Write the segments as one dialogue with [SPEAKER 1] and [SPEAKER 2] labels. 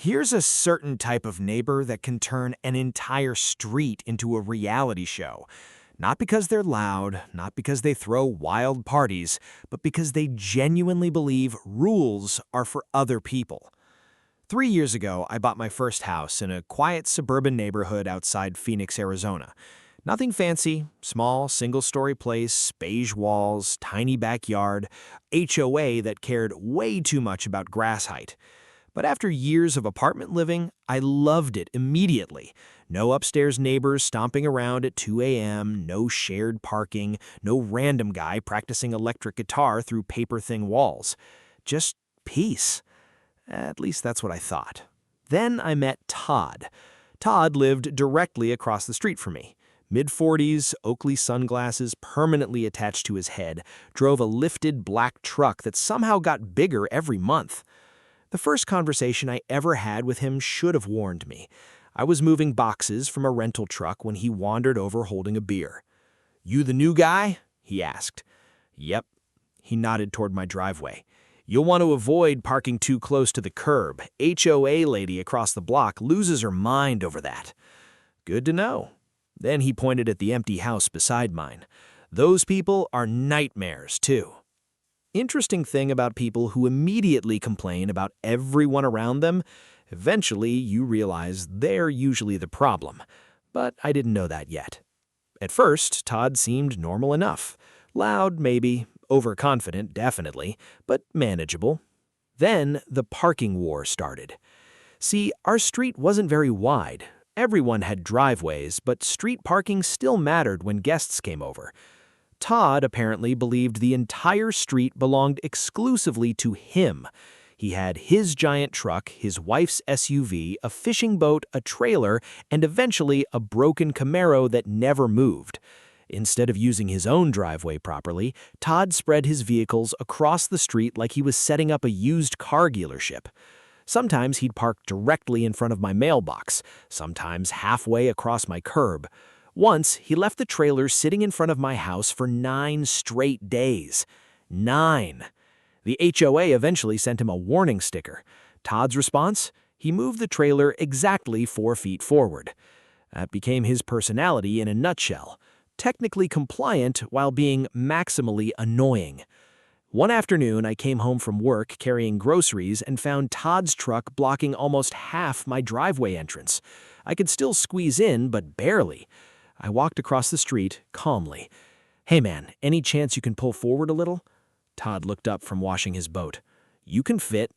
[SPEAKER 1] Here's a certain type of neighbor that can turn an entire street into a reality show. Not because they're loud, not because they throw wild parties, but because they genuinely believe rules are for other people. 3 years ago, I bought my first house in a quiet suburban neighborhood outside Phoenix, Arizona. Nothing fancy, small, single-story place, beige walls, tiny backyard, HOA that cared way too much about grass height. But after years of apartment living, I loved it immediately. No upstairs neighbors stomping around at 2 a.m., no shared parking, no random guy practicing electric guitar through paper-thin walls. Just peace. At least that's what I thought. Then I met Todd. Todd lived directly across the street from me. Mid-40s, Oakley sunglasses permanently attached to his head, drove a lifted black truck that somehow got bigger every month. The first conversation I ever had with him should have warned me. I was moving boxes from a rental truck when he wandered over holding a beer. "You the new guy?" he asked. "Yep." He nodded toward my driveway. "You'll want to avoid parking too close to the curb. HOA lady across the block loses her mind over that." "Good to know." Then he pointed at the empty house beside mine. "Those people are nightmares, too." Interesting thing about people who immediately complain about everyone around them, eventually you realize they're usually the problem. But I didn't know that yet. At first, Todd seemed normal enough. Loud, maybe. Overconfident, definitely. But manageable. Then the parking war started. See, our street wasn't very wide. Everyone had driveways, but street parking still mattered when guests came over. Todd apparently believed the entire street belonged exclusively to him. He had his giant truck, his wife's SUV, a fishing boat, a trailer, and eventually a broken Camaro that never moved. Instead of using his own driveway properly, Todd spread his vehicles across the street like he was setting up a used car dealership. Sometimes he'd park directly in front of my mailbox, sometimes halfway across my curb. Once, he left the trailer sitting in front of my house for 9 straight days. 9. The HOA eventually sent him a warning sticker. Todd's response? He moved the trailer exactly 4 feet forward. That became his personality in a nutshell. Technically compliant while being maximally annoying. One afternoon, I came home from work carrying groceries and found Todd's truck blocking almost half my driveway entrance. I could still squeeze in, but barely. I walked across the street calmly. "Hey man, any chance you can pull forward a little?" Todd looked up from washing his boat. "You can fit."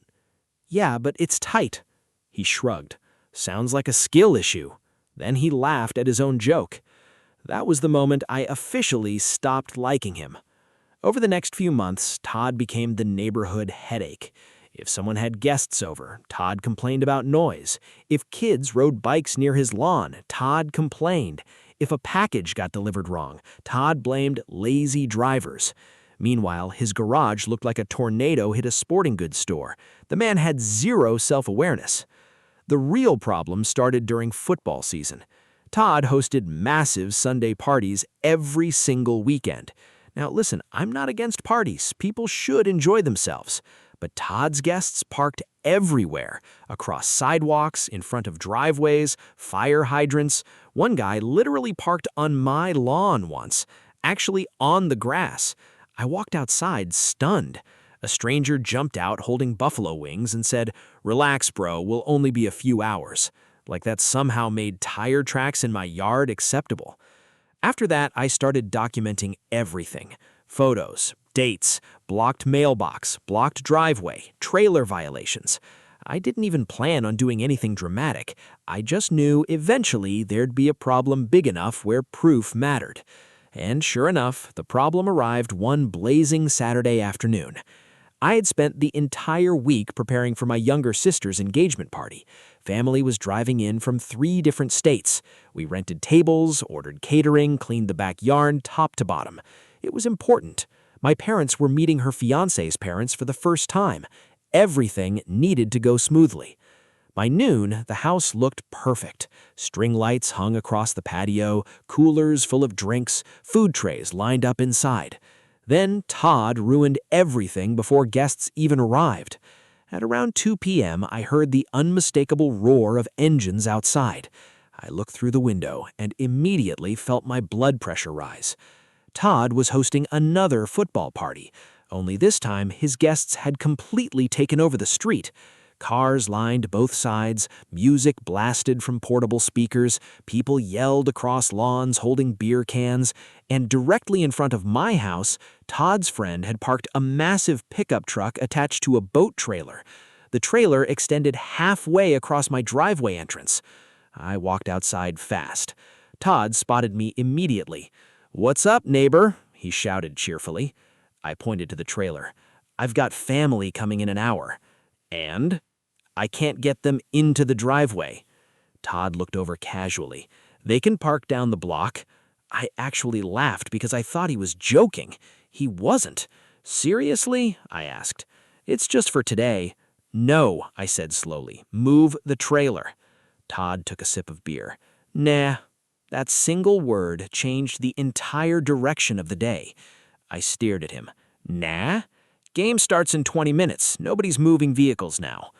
[SPEAKER 1] "Yeah, but it's tight." He shrugged. "Sounds like a skill issue." Then he laughed at his own joke. That was the moment I officially stopped liking him. Over the next few months, Todd became the neighborhood headache. If someone had guests over, Todd complained about noise. If kids rode bikes near his lawn, Todd complained. If a package got delivered wrong, Todd blamed lazy drivers. Meanwhile, his garage looked like a tornado hit a sporting goods store. The man had zero self-awareness. The real problem started during football season. Todd hosted massive Sunday parties every single weekend. Now listen, I'm not against parties. People should enjoy themselves. But Todd's guests parked everywhere, across sidewalks, in front of driveways, fire hydrants. One guy literally parked on my lawn once, actually on the grass. I walked outside stunned. A stranger jumped out holding buffalo wings and said, "Relax, bro, we'll only be a few hours." Like that somehow made tire tracks in my yard acceptable. After that, I started documenting everything. Photos, dates, blocked mailbox, blocked driveway, trailer violations. I didn't even plan on doing anything dramatic. I just knew eventually there'd be a problem big enough where proof mattered. And sure enough, the problem arrived one blazing Saturday afternoon. I had spent the entire week preparing for my younger sister's engagement party. Family was driving in from 3 different states. We rented tables, ordered catering, cleaned the backyard top to bottom. It was important. My parents were meeting her fiancé's parents for the first time. Everything needed to go smoothly. By noon, the house looked perfect. String lights hung across the patio, coolers full of drinks, food trays lined up inside. Then Todd ruined everything before guests even arrived. At around 2 p.m., I heard the unmistakable roar of engines outside. I looked through the window and immediately felt my blood pressure rise. Todd was hosting another football party, only this time his guests had completely taken over the street. Cars lined both sides, music blasted from portable speakers, people yelled across lawns holding beer cans, and directly in front of my house, Todd's friend had parked a massive pickup truck attached to a boat trailer. The trailer extended halfway across my driveway entrance. I walked outside fast. Todd spotted me immediately. "What's up, neighbor?" he shouted cheerfully. I pointed to the trailer. "I've got family coming in an hour." "And?" "I can't get them into the driveway." Todd looked over casually. "They can park down the block." I actually laughed because I thought he was joking. He wasn't. "Seriously?" I asked. "It's just for today." "No," I said slowly. "Move the trailer." Todd took a sip of beer. "Nah." That single word changed the entire direction of the day. I stared at him. "Nah? Game starts in 20 minutes. Nobody's moving vehicles now."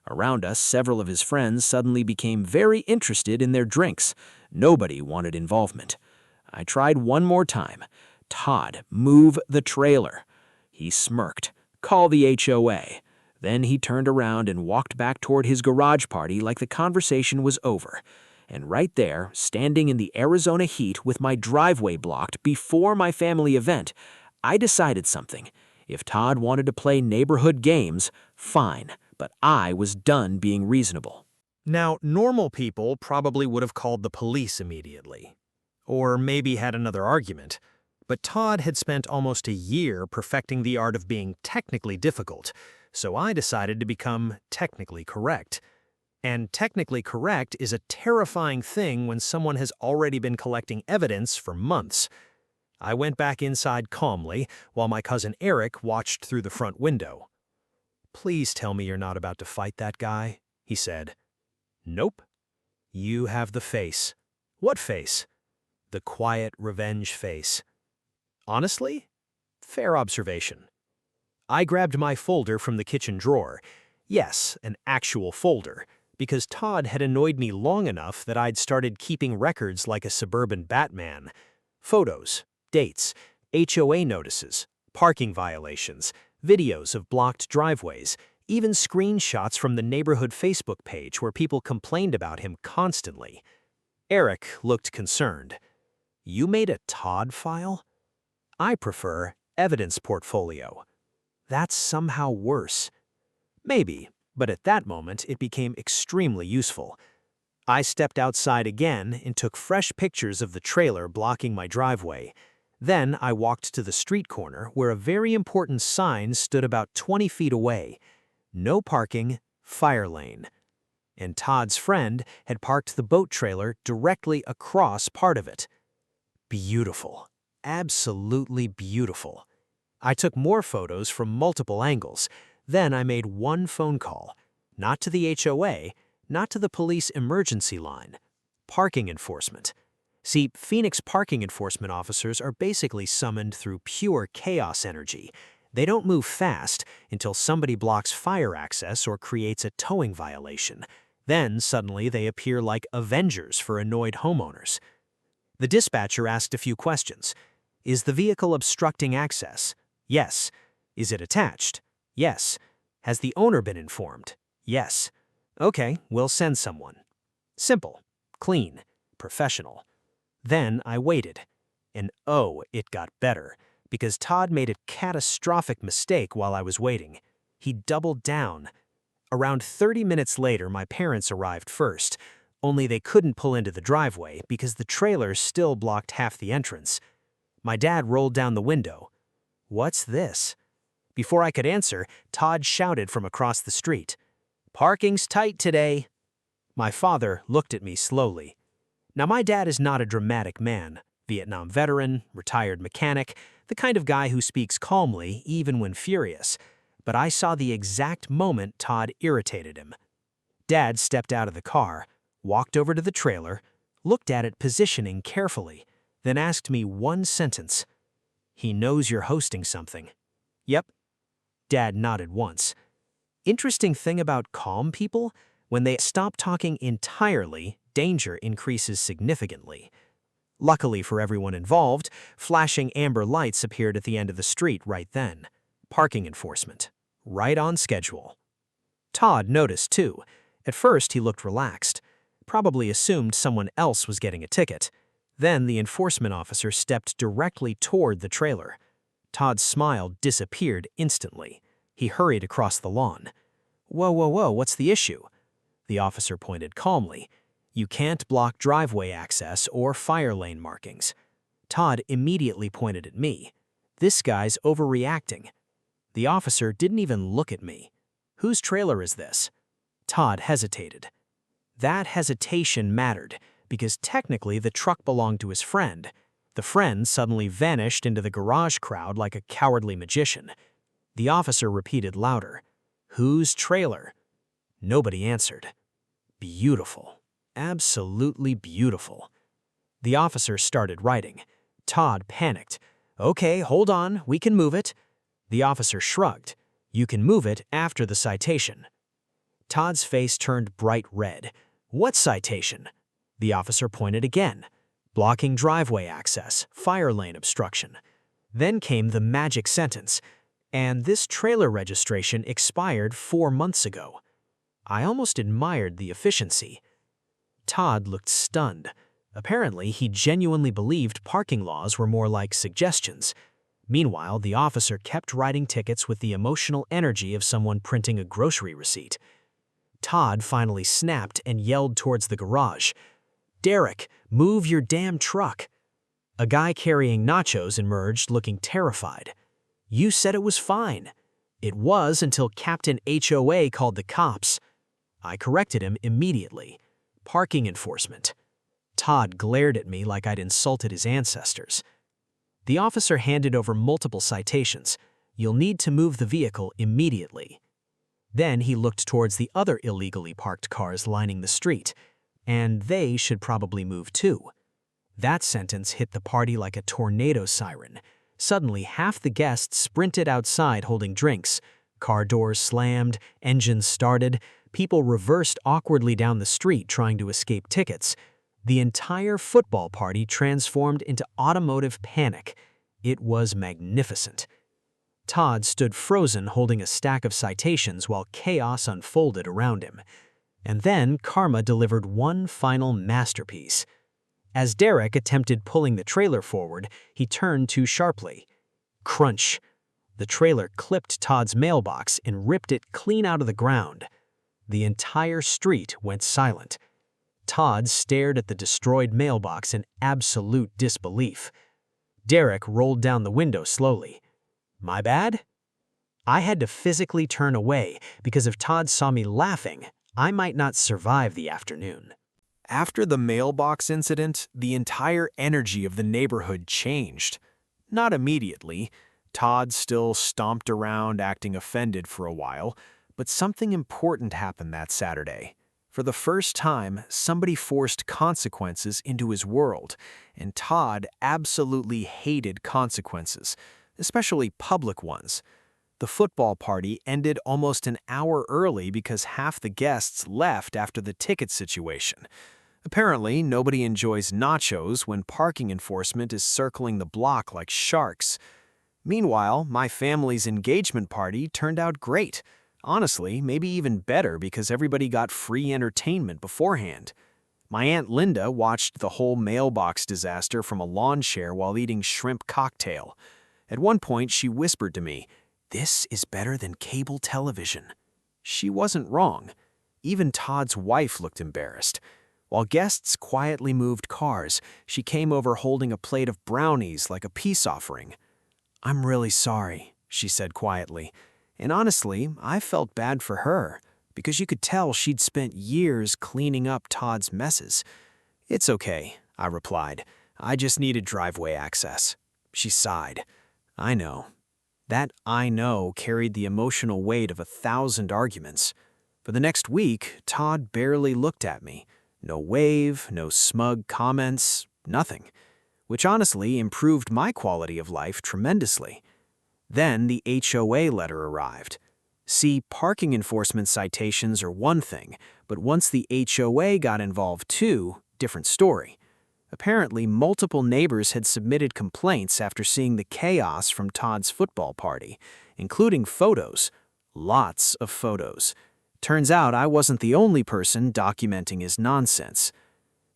[SPEAKER 1] Around us, several of his friends suddenly became very interested in their drinks. Nobody wanted involvement. I tried one more time. "Todd, move the trailer." He smirked. "Call the HOA." Then he turned around and walked back toward his garage party like the conversation was over. And right there, standing in the Arizona heat with my driveway blocked before my family event, I decided something. If Todd wanted to play neighborhood games, fine, but I was done being reasonable. Now, normal people probably would have called the police immediately. Or maybe had another argument. But Todd had spent almost a year perfecting the art of being technically difficult, so I decided to become technically correct. And technically correct is a terrifying thing when someone has already been collecting evidence for months. I went back inside calmly while my cousin Eric watched through the front window. "Please tell me you're not about to fight that guy," he said. "Nope." "You have the face." "What face?" "The quiet revenge face." "Honestly?" "Fair observation." I grabbed my folder from the kitchen drawer. Yes, an actual folder, because Todd had annoyed me long enough that I'd started keeping records like a suburban Batman. Photos, dates, HOA notices, parking violations, videos of blocked driveways, even screenshots from the neighborhood Facebook page where people complained about him constantly. Eric looked concerned. "You made a Todd file?" "I prefer evidence portfolio." "That's somehow worse." "Maybe, but at that moment it became extremely useful." I stepped outside again and took fresh pictures of the trailer blocking my driveway. Then I walked to the street corner where a very important sign stood about 20 feet away. "No parking, fire lane." And Todd's friend had parked the boat trailer directly across part of it. Beautiful. Absolutely beautiful. I took more photos from multiple angles. Then I made one phone call. Not to the HOA, not to the police emergency line. Parking enforcement. See, Phoenix parking enforcement officers are basically summoned through pure chaos energy. They don't move fast until somebody blocks fire access or creates a towing violation. Then suddenly they appear like avengers for annoyed homeowners. The dispatcher asked a few questions. Is the vehicle obstructing access? Yes. Is it attached? Yes. Has the owner been informed? Yes. Okay, we'll send someone. Simple, clean, professional. Then I waited. And oh, it got better, because Todd made a catastrophic mistake while I was waiting. He doubled down. Around 30 minutes later, my parents arrived first, only they couldn't pull into the driveway because the trailer still blocked half the entrance. My dad rolled down the window. "What's this?" Before I could answer, Todd shouted from across the street. "Parking's tight today." My father looked at me slowly. Now, my dad is not a dramatic man. Vietnam veteran, retired mechanic, the kind of guy who speaks calmly even when furious. But I saw the exact moment Todd irritated him. Dad stepped out of the car, walked over to the trailer, looked at it positioning carefully, then asked me one sentence. "He knows you're hosting something." "Yep." Dad nodded once. Interesting thing about calm people, when they stop talking entirely, danger increases significantly. Luckily for everyone involved, flashing amber lights appeared at the end of the street right then. Parking enforcement. Right on schedule. Todd noticed too. At first he looked relaxed. Probably assumed someone else was getting a ticket. Then the enforcement officer stepped directly toward the trailer. Todd's smile disappeared instantly. He hurried across the lawn. "Whoa, whoa, whoa, what's the issue?" The officer pointed calmly. "You can't block driveway access or fire lane markings." Todd immediately pointed at me. "This guy's overreacting." The officer didn't even look at me. "Whose trailer is this?" Todd hesitated. That hesitation mattered, because technically the truck belonged to his friend. The friend suddenly vanished into the garage crowd like a cowardly magician. The officer repeated louder, "Whose trailer?" Nobody answered. Beautiful. Absolutely beautiful. The officer started writing. Todd panicked. "Okay, hold on, we can move it." The officer shrugged. "You can move it after the citation." Todd's face turned bright red. "What citation?" The officer pointed again. "Blocking driveway access, fire lane obstruction." Then came the magic sentence, "And this trailer registration expired 4 months ago." I almost admired the efficiency. Todd looked stunned. Apparently, he genuinely believed parking laws were more like suggestions. Meanwhile, the officer kept writing tickets with the emotional energy of someone printing a grocery receipt. Todd finally snapped and yelled towards the garage, "Derek, move your damn truck." A guy carrying nachos emerged looking terrified. "You said it was fine." "It was until Captain HOA called the cops." I corrected him immediately. "Parking enforcement." Todd glared at me like I'd insulted his ancestors. The officer handed over multiple citations. "You'll need to move the vehicle immediately." Then he looked towards the other illegally parked cars lining the street. "And they should probably move too." That sentence hit the party like a tornado siren. Suddenly, half the guests sprinted outside holding drinks. Car doors slammed, engines started, people reversed awkwardly down the street trying to escape tickets. The entire football party transformed into automotive panic. It was magnificent. Todd stood frozen holding a stack of citations while chaos unfolded around him. And then karma delivered one final masterpiece. As Derek attempted pulling the trailer forward, he turned too sharply. Crunch! The trailer clipped Todd's mailbox and ripped it clean out of the ground. The entire street went silent. Todd stared at the destroyed mailbox in absolute disbelief. Derek rolled down the window slowly. "My bad?" I had to physically turn away because if Todd saw me laughing, I might not survive the afternoon. After the mailbox incident, the entire energy of the neighborhood changed. Not immediately. Todd still stomped around acting offended for a while, but something important happened that Saturday. For the first time, somebody forced consequences into his world, and Todd absolutely hated consequences, especially public ones. The football party ended almost an hour early because half the guests left after the ticket situation. Apparently, nobody enjoys nachos when parking enforcement is circling the block like sharks. Meanwhile, my family's engagement party turned out great. Honestly, maybe even better because everybody got free entertainment beforehand. My Aunt Linda watched the whole mailbox disaster from a lawn chair while eating shrimp cocktail. At one point, she whispered to me, "This is better than cable television." She wasn't wrong. Even Todd's wife looked embarrassed. While guests quietly moved cars, she came over holding a plate of brownies like a peace offering. "I'm really sorry," she said quietly. And honestly, I felt bad for her, because you could tell she'd spent years cleaning up Todd's messes. "It's okay," I replied. "I just needed driveway access." She sighed. "I know." That "I know" carried the emotional weight of 1,000 arguments. For the next week, Todd barely looked at me. No wave, no smug comments, nothing. Which honestly improved my quality of life tremendously. Then the HOA letter arrived.
[SPEAKER 2] See, parking enforcement citations are one thing, but once the HOA got involved too, different story. Apparently, multiple neighbors had submitted complaints after seeing the chaos from Todd's football party, including photos. Lots of photos. Turns out I wasn't the only person documenting his nonsense.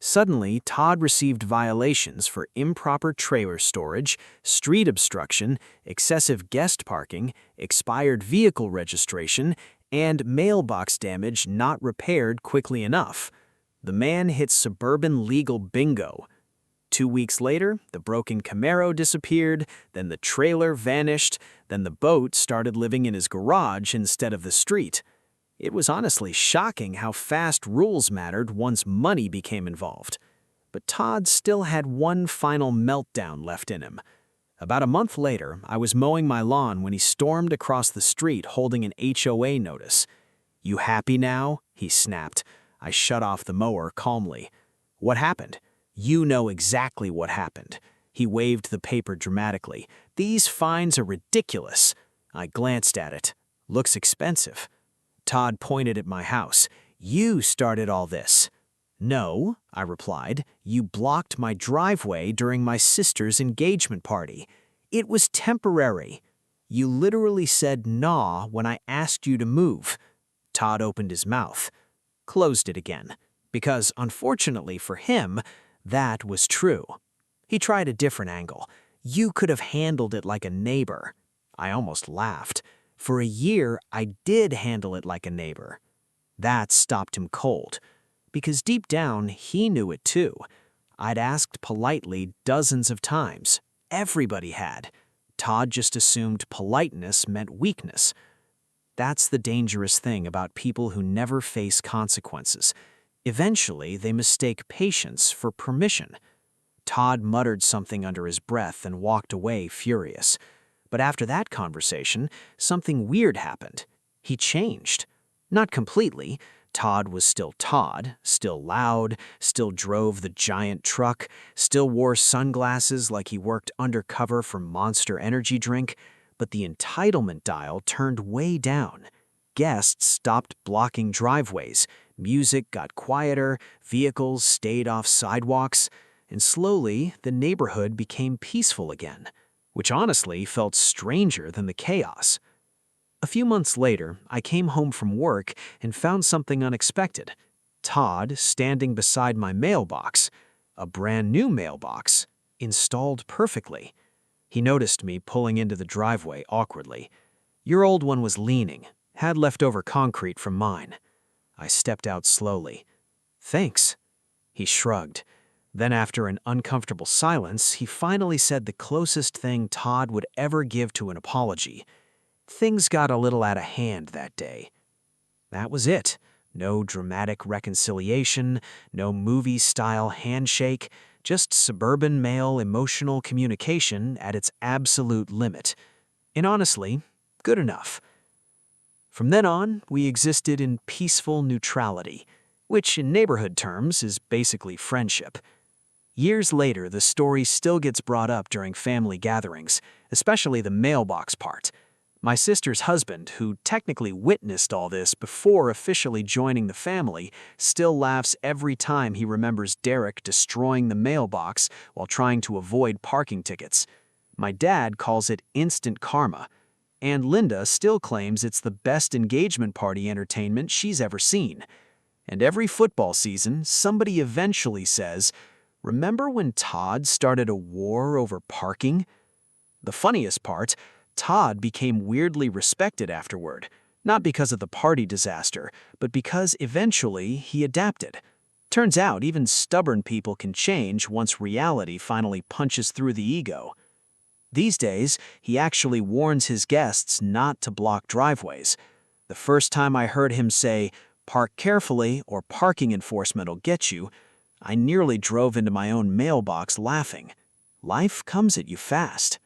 [SPEAKER 2] Suddenly, Todd received violations for improper trailer storage, street obstruction, excessive guest parking, expired vehicle registration, and mailbox damage not repaired quickly enough. The man hit suburban legal bingo. 2 weeks later, the broken Camaro disappeared, then the trailer vanished, then the boat started living in his garage instead of the street. It was honestly shocking how fast rules mattered once money became involved. But Todd still had one final meltdown left in him. About a month later, I was mowing my lawn when he stormed across the street holding an HOA notice. "You happy now?" he snapped. I shut off the mower calmly. "What happened?" "You know exactly what happened." He waved the paper dramatically. "These fines are ridiculous." I glanced at it. "Looks expensive." Todd pointed at my house. "You started all this." "No," I replied. "You blocked my driveway during my sister's engagement party. It was temporary." "You literally said nah when I asked you to move." Todd opened his mouth, closed it again, because unfortunately for him, that was true. He tried a different angle. "You could have handled it like a neighbor." I almost laughed. "For a year, I did handle it like a neighbor." That stopped him cold, because deep down, he knew it too. I'd asked politely dozens of times. Everybody had. Todd just assumed politeness meant weakness. That's the dangerous thing about people who never face consequences. Eventually, they mistake patience for permission. Todd muttered something under his breath and walked away furious. But after that conversation, something weird happened. He changed. Not completely. Todd was still Todd, still loud, still drove the giant truck, still wore sunglasses like he worked undercover for Monster Energy drink, but the entitlement dial turned way down. Guests stopped blocking driveways, music got quieter, vehicles stayed off sidewalks, and slowly the neighborhood became peaceful again, which honestly felt stranger than the chaos. A few months later, I came home from work and found something unexpected. Todd standing beside my mailbox, a brand new mailbox, installed perfectly. He noticed me pulling into the driveway awkwardly. "Your old one was leaning, had leftover concrete from mine." I stepped out slowly. "Thanks." He shrugged. Then after an uncomfortable silence, he finally said the closest thing Todd would ever give to an apology. "Things got a little out of hand that day." That was it. No dramatic reconciliation, no movie-style handshake, just suburban male emotional communication at its absolute limit. And honestly, good enough. From then on, we existed in peaceful neutrality, which in neighborhood terms is basically friendship. Years later, the story still gets brought up during family gatherings, especially the mailbox part. My sister's husband, who technically witnessed all this before officially joining the family, still laughs every time he remembers Derek destroying the mailbox while trying to avoid parking tickets. My dad calls it instant karma, and Linda still claims it's the best engagement party entertainment she's ever seen. And every football season, somebody eventually says, "Remember when Todd started a war over parking?" The funniest part, Todd became weirdly respected afterward, not because of the party disaster, but because eventually he adapted. Turns out even stubborn people can change once reality finally punches through the ego. These days, he actually warns his guests not to block driveways. The first time I heard him say, "Park carefully or parking enforcement will get you," I nearly drove into my own mailbox laughing. Life comes at you fast.